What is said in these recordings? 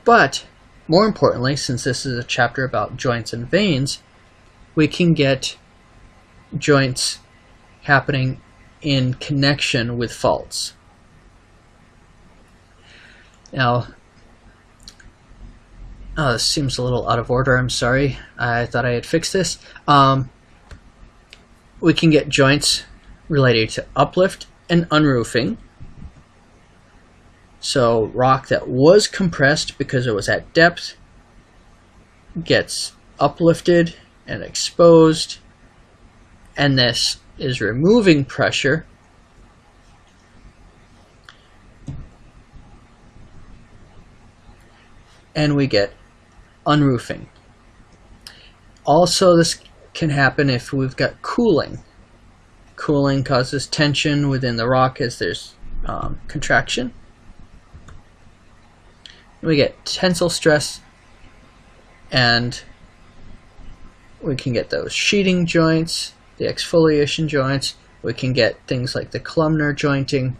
But more importantly, since this is a chapter about joints and veins, we can get joints happening in connection with faults. Now, this seems a little out of order, I'm sorry. I thought I had fixed this. We can get joints related to uplift and unroofing. So rock that was compressed because it was at depth gets uplifted and exposed, and this is removing pressure. And we get unroofing. Also, this can happen if we've got cooling. Cooling causes tension within the rock as there's contraction. We get tensile stress, and we can get those sheeting joints, the exfoliation joints. We can get things like the columnar jointing.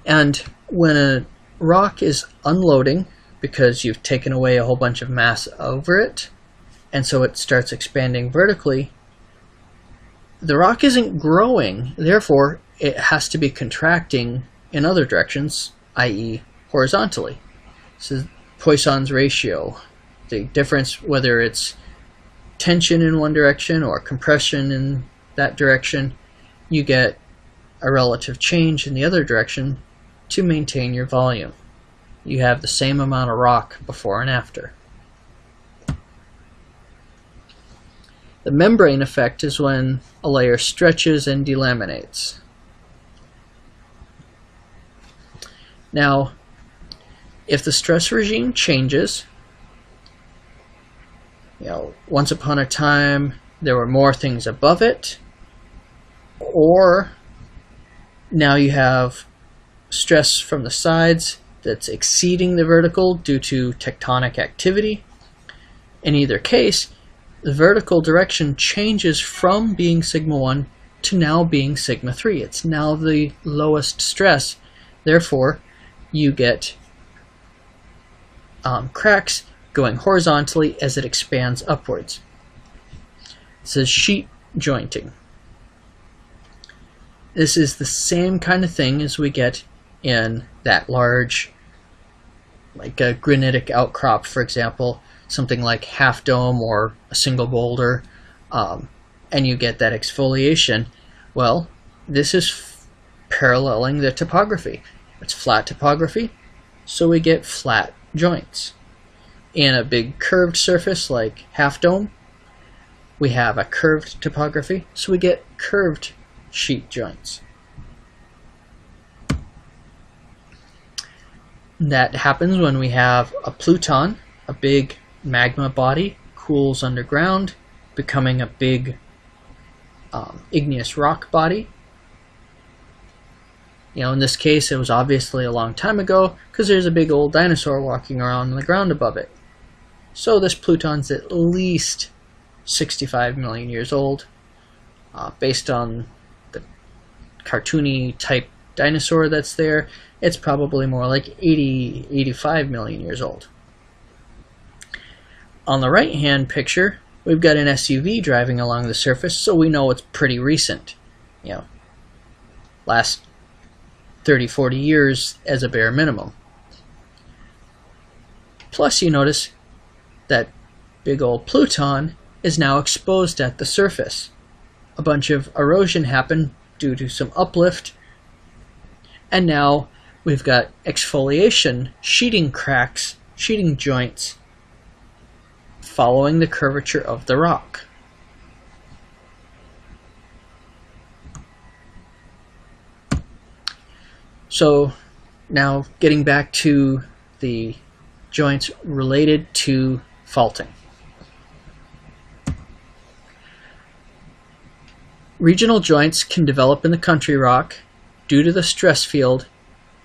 And when a rock is unloading, because you've taken away a whole bunch of mass over it, and so it starts expanding vertically, the rock isn't growing, therefore it has to be contracting in other directions, i.e. horizontally. This is Poisson's ratio. The difference whether it's tension in one direction or compression in that direction, you get a relative change in the other direction to maintain your volume. You have the same amount of rock before and after. The membrane effect is when a layer stretches and delaminates. Now, if the stress regime changes, once upon a time there were more things above it, or now you have stress from the sides that's exceeding the vertical due to tectonic activity. In either case, the vertical direction changes from being sigma 1 to now being sigma 3. It's now the lowest stress. Therefore, you get cracks going horizontally as it expands upwards. This is sheet jointing. This is the same kind of thing as we get in that large, like a granitic outcrop, for example, something like Half Dome or a single boulder, and you get that exfoliation. Well, this is paralleling the topography. It's flat topography, so we get flat joints. In a big curved surface like Half Dome, we have a curved topography, so we get curved sheet joints. That happens when we have a pluton, a big magma body, cools underground, becoming a big igneous rock body. In this case, it was obviously a long time ago because there's a big old dinosaur walking around on the ground above it. So this pluton's at least 65 million years old. Based on the cartoony type dinosaur that's there, it's probably more like 80, 85 million years old. On the right hand picture, we've got an SUV driving along the surface, so we know it's pretty recent. Last 30, 40 years as a bare minimum. Plus, you notice that big old pluton is now exposed at the surface. A bunch of erosion happened due to some uplift, and now we've got exfoliation, sheeting cracks, sheeting joints, following the curvature of the rock. So now getting back to the joints related to faulting. Regional joints can develop in the country rock due to the stress field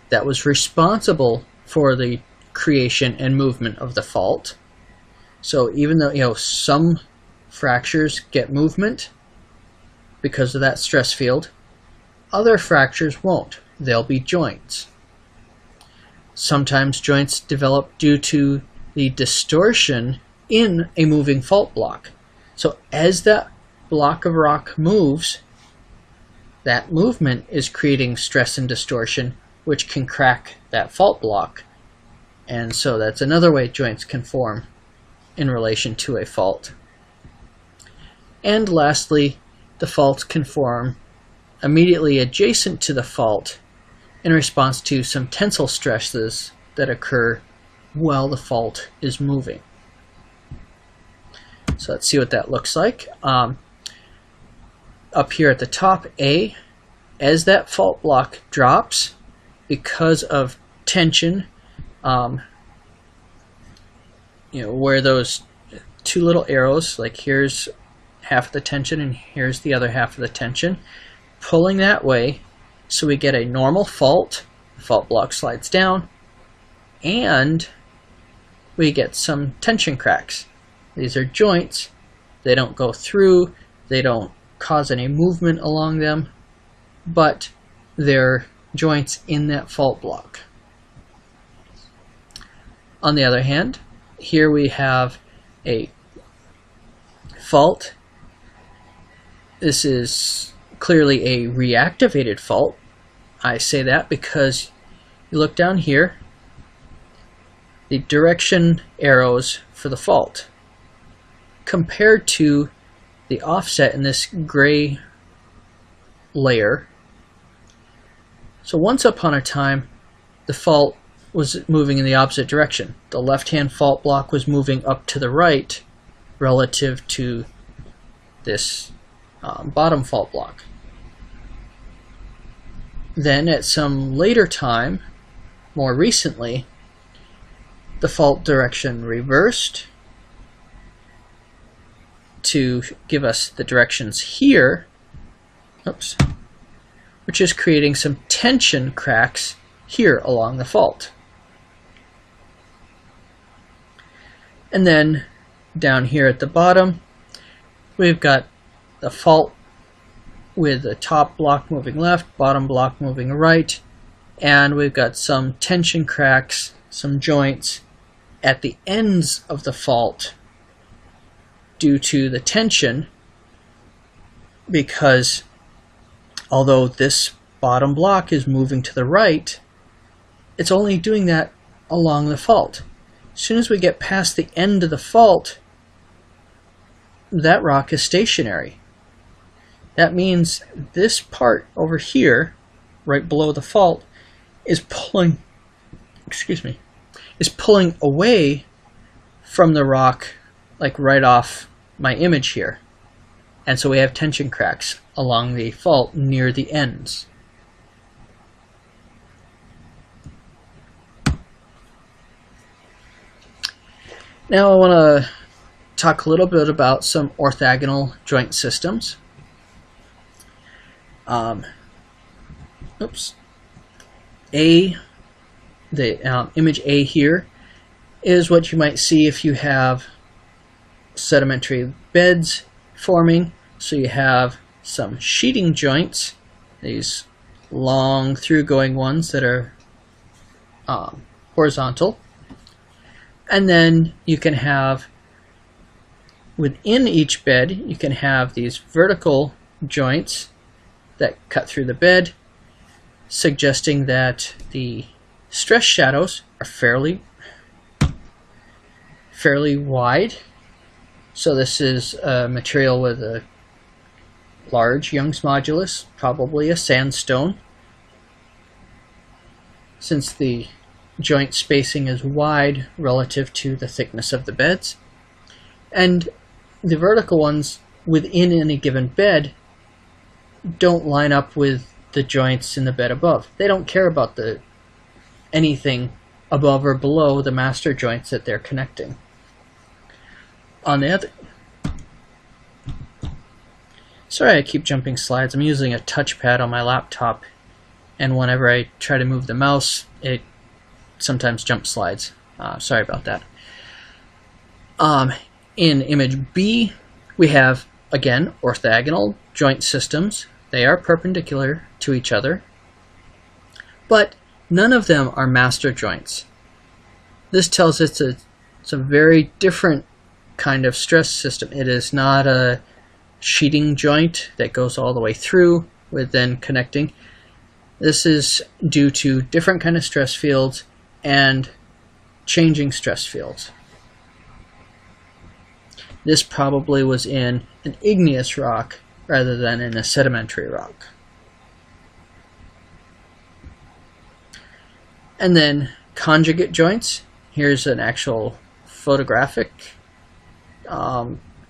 that was responsible for the creation and movement of the fault. So even though some fractures get movement because of that stress field, other fractures won't. they'll be joints. Sometimes joints develop due to the distortion in a moving fault block. So as that block of rock moves, that movement is creating stress and distortion, which can crack that fault block. And so that's another way joints can form in relation to a fault. And lastly, the faults can form immediately adjacent to the fault in response to some tensile stresses that occur while the fault is moving. So let's see what that looks like. Up here at the top, A, as that fault block drops because of tension, where those two little arrows, like here's half of the tension and here's the other half of the tension, pulling that way, so we get a normal fault. The fault block slides down, and we get some tension cracks. These are joints. They don't go through, they don't cause any movement along them, but they're joints in that fault block. On the other hand, here we have a fault. This is clearly a reactivated fault. I say that because you look down here, the direction arrows for the fault compared to the offset in this gray layer. So once upon a time, the fault was moving in the opposite direction. The left-hand fault block was moving up to the right relative to this bottom fault block. Then at some later time, more recently, the fault direction reversed to give us the directions here, which is creating some tension cracks here along the fault. And then down here at the bottom, we've got the fault with the top block moving left, bottom block moving right, and we've got some tension cracks, some joints at the ends of the fault due to the tension, because although this bottom block is moving to the right, it's only doing that along the fault. As soon as we get past the end of the fault, that rock is stationary. That means this part over here, right below the fault, is pulling away from the rock, like right off my image here. And so we have tension cracks along the fault near the ends. Now I want to talk a little bit about some orthogonal joint systems. The image A here is what you might see if you have sedimentary beds forming. So you have some sheeting joints, these long through-going ones that are horizontal. And then you can have, within each bed, you can have these vertical joints that cut through the bed, suggesting that the stress shadows are fairly wide. So this is a material with a large Young's modulus, probably a sandstone. Since the joint spacing is wide relative to the thickness of the beds. And the vertical ones within any given bed don't line up with the joints in the bed above. They don't care about anything above or below the master joints that they're connecting. On the other... Sorry I keep jumping slides. I'm using a touchpad on my laptop, and whenever I try to move the mouse, it sometimes jumps slides. Sorry about that. In image B, we have, again, orthogonal joint systems. They are perpendicular to each other. but none of them are master joints. This tells us it's a very different kind of stress system. It is not a sheeting joint that goes all the way through with then connecting. This is due to different kind of stress fields and changing stress fields. This probably was in an igneous rock rather than in a sedimentary rock. And then conjugate joints. Here's an actual photographic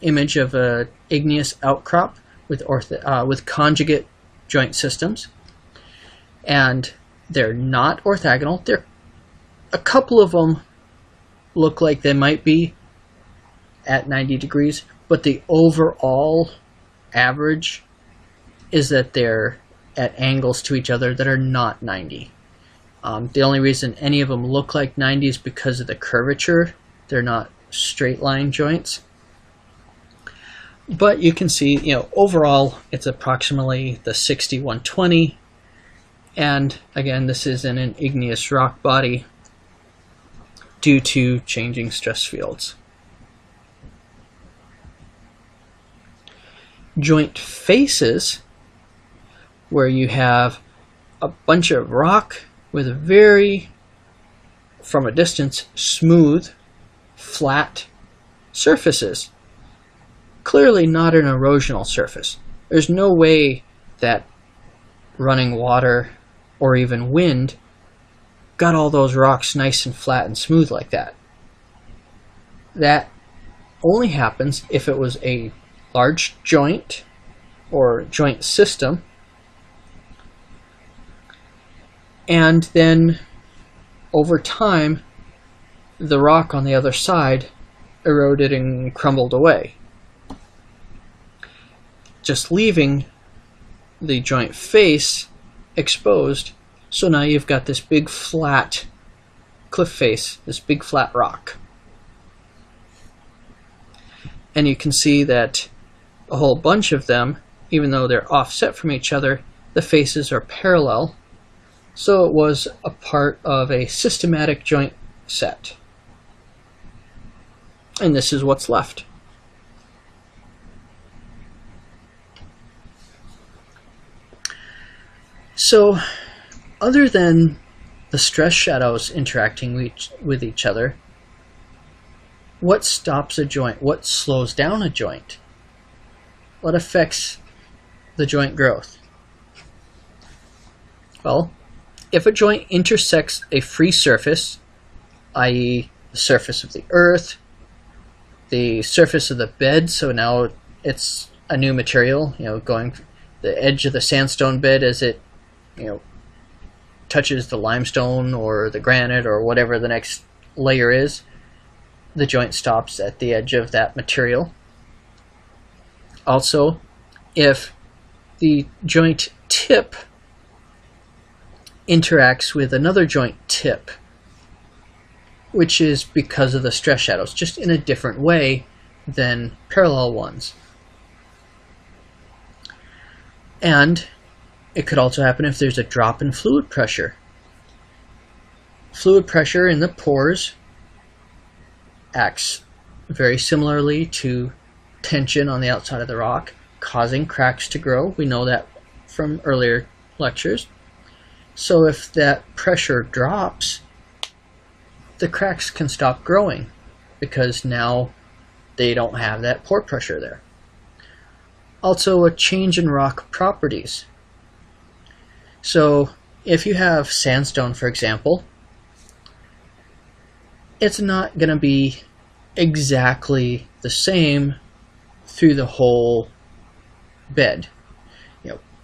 image of an igneous outcrop with conjugate joint systems. And they're not orthogonal. A couple of them look like they might be at 90 degrees, but the overall average is that they're at angles to each other that are not 90. The only reason any of them look like 90 is because of the curvature. They're not straight line joints. But you can see, overall it's approximately the 60-120. And again, this is in an igneous rock body due to changing stress fields. Joint faces, where you have a bunch of rock with very, from a distance, smooth, flat surfaces. Clearly not an erosional surface. There's no way that running water or even wind got all those rocks nice and flat and smooth like that. That only happens if it was a large joint or joint system, and then over time the rock on the other side eroded and crumbled away, just leaving the joint face exposed. So now you've got this big flat cliff face, this big flat rock. And you can see that a whole bunch of them, even though they're offset from each other, the faces are parallel. So it was a part of a systematic joint set. And this is what's left. So, other than the stress shadows interacting with each other, what stops a joint? What slows down a joint? What affects the joint growth? Well, if a joint intersects a free surface, i.e. the surface of the earth, the surface of the bed, so now it's a new material, going the edge of the sandstone bed as it, touches the limestone or the granite or whatever the next layer is, the joint stops at the edge of that material. Also, if the joint tip interacts with another joint tip, which is because of the stress shadows, just in a different way than parallel ones. And it could also happen if there's a drop in fluid pressure. Fluid pressure in the pores acts very similarly to tension on the outside of the rock, causing cracks to grow. We know that from earlier lectures. So if that pressure drops, the cracks can stop growing because now they don't have that pore pressure there. Also, a change in rock properties. So if you have sandstone, for example, it's not going to be exactly the same through the whole bed.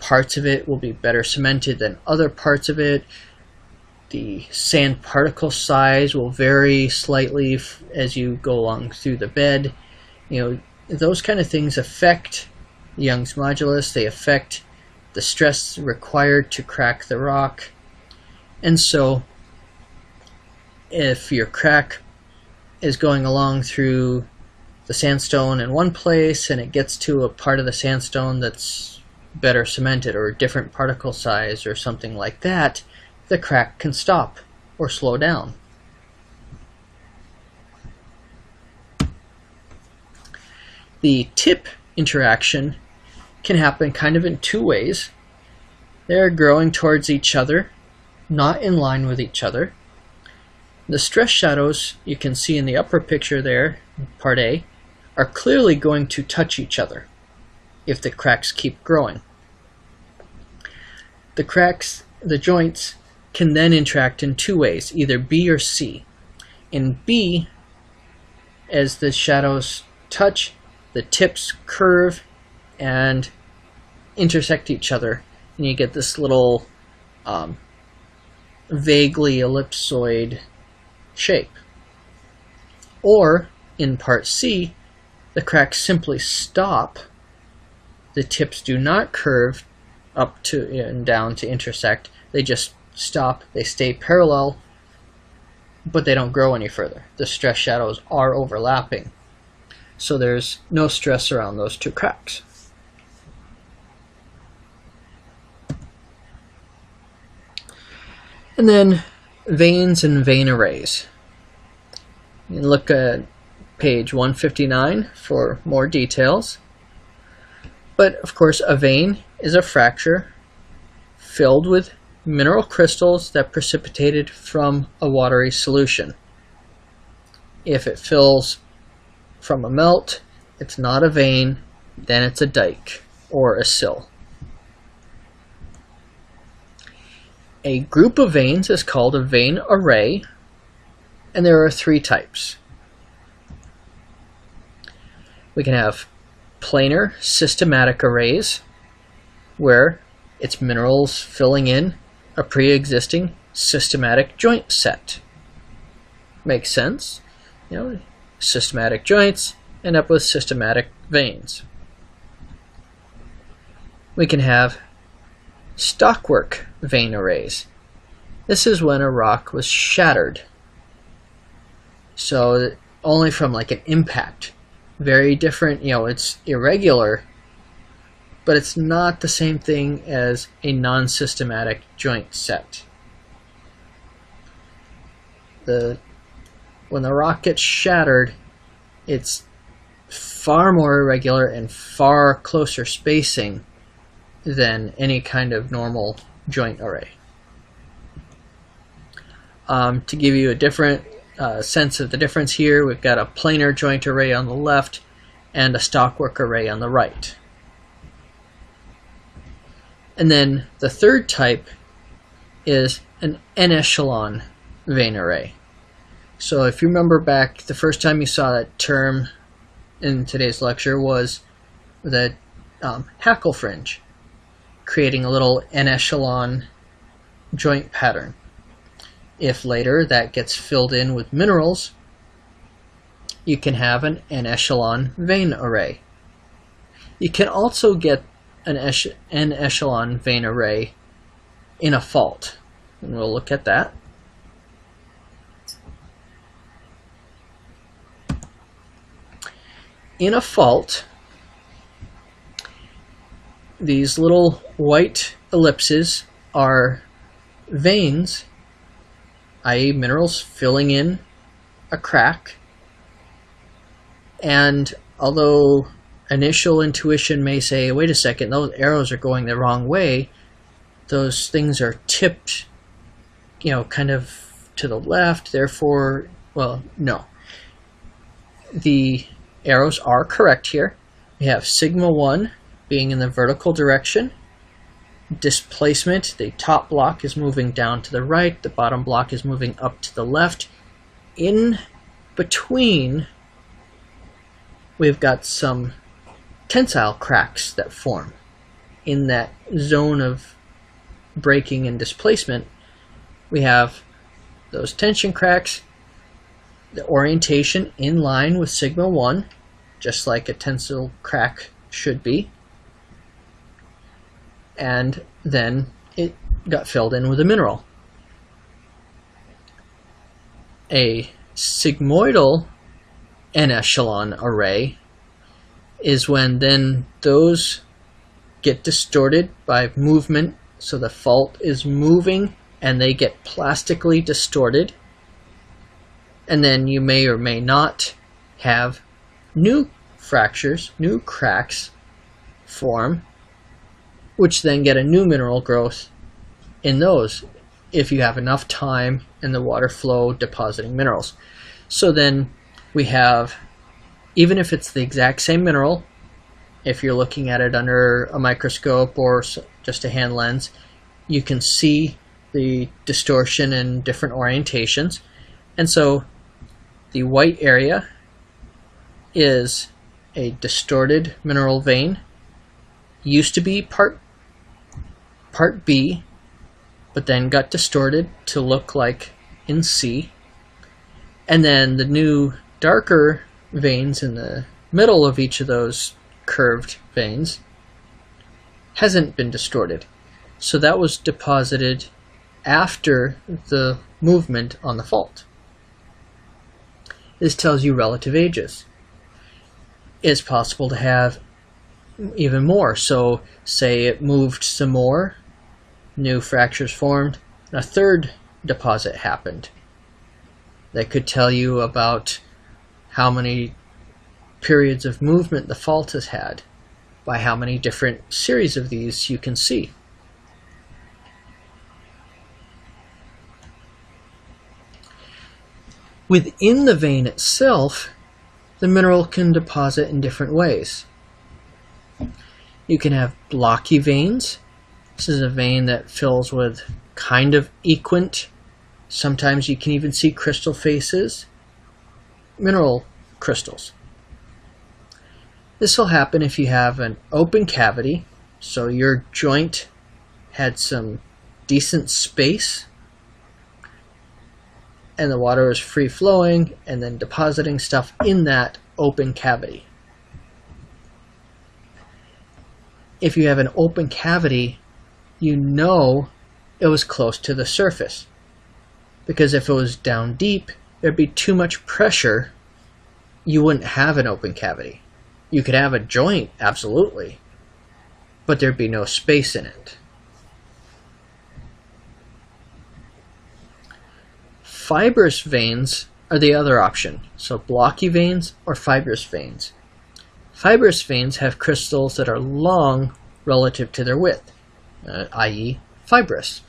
Parts of it will be better cemented than other parts of it. The sand particle size will vary slightly as you go along through the bed. Those kind of things affect Young's modulus. They affect the stress required to crack the rock. And so if your crack is going along through the sandstone in one place and it gets to a part of the sandstone that's better cemented or a different particle size or something like that, the crack can stop or slow down. The tip interaction can happen kind of in two ways. They're growing towards each other, not in line with each other. The stress shadows you can see in the upper picture there, part A, are clearly going to touch each other if the cracks keep growing. The cracks, the joints, can then interact in two ways, either B or C. In B, as the shadows touch, the tips curve and intersect each other, and you get this little vaguely ellipsoid shape. Or in part C, the cracks simply stop. The tips do not curve up to and down to intersect. They just stop. They stay parallel, but they don't grow any further. The stress shadows are overlapping, so there's no stress around those two cracks. And then veins and vein arrays. You can look at page 159 for more details. But of course, a vein is a fracture filled with mineral crystals that precipitated from a watery solution. If it fills from a melt, it's not a vein, then it's a dike or a sill. A group of veins is called a vein array, and there are three types. We can have planar systematic arrays, where it's minerals filling in a pre-existing systematic joint set. Makes sense? You know, systematic joints end up with systematic veins. We can have stockwork vein arrays. This is when a rock was shattered. So only from like an impact. Very different, you know, it's irregular, but it's not the same thing as a non-systematic joint set. When the rock gets shattered, it's far more irregular and far closer spacing than any kind of normal joint array. To give you a different sense of the difference here, we've got a planar joint array on the left and a stockwork array on the right. And then the third type is an N-echelon vein array. So if you remember back, the first time you saw that term in today's lecture was the hackle fringe, creating a little N-echelon joint pattern. If later that gets filled in with minerals, you can have an N-echelon vein array. You can also get an N-echelon vein array in a fault, and we'll look at that. In a fault, these little white ellipses are veins, i.e. minerals filling in a crack. And although initial intuition may say, wait a second, those arrows are going the wrong way, those things are tipped, you know, kind of to the left, therefore, well, no. The arrows are correct here. We have sigma 1 being in the vertical direction. Displacement, the top block is moving down to the right, the bottom block is moving up to the left. In between, we've got some tensile cracks that form. In that zone of breaking and displacement, we have those tension cracks, the orientation in line with sigma 1, just like a tensile crack should be. And then it got filled in with a mineral. A sigmoidal N-echelon array is when then those get distorted by movement, so the fault is moving and they get plastically distorted, and then you may or may not have new fractures, new cracks form, which then get a new mineral growth in those if you have enough time in the water flow depositing minerals. So then we have, even if it's the exact same mineral, if you're looking at it under a microscope or just a hand lens, you can see the distortion in different orientations. And so the white area is a distorted mineral vein. Used to be part B, but then got distorted to look like in C. And then the new darker veins in the middle of each of those curved veins hasn't been distorted. So that was deposited after the movement on the fault. This tells you relative ages. It's possible to have even more. So say it moved some more, new fractures formed, and a third deposit happened. That could tell you about how many periods of movement the fault has had by how many different series of these you can see. Within the vein itself, the mineral can deposit in different ways. You can have blocky veins. This is a vein that fills with kind of equant, sometimes you can even see crystal faces, mineral crystals. This will happen if you have an open cavity, so your joint had some decent space and the water is free flowing and then depositing stuff in that open cavity. If you have an open cavity, you know it was close to the surface, because if it was down deep, there'd be too much pressure. You wouldn't have an open cavity. You could have a joint, absolutely, but there'd be no space in it. Fibrous veins are the other option, so blocky veins or fibrous veins. Fibrous veins have crystals that are long relative to their width, i.e. fibrous.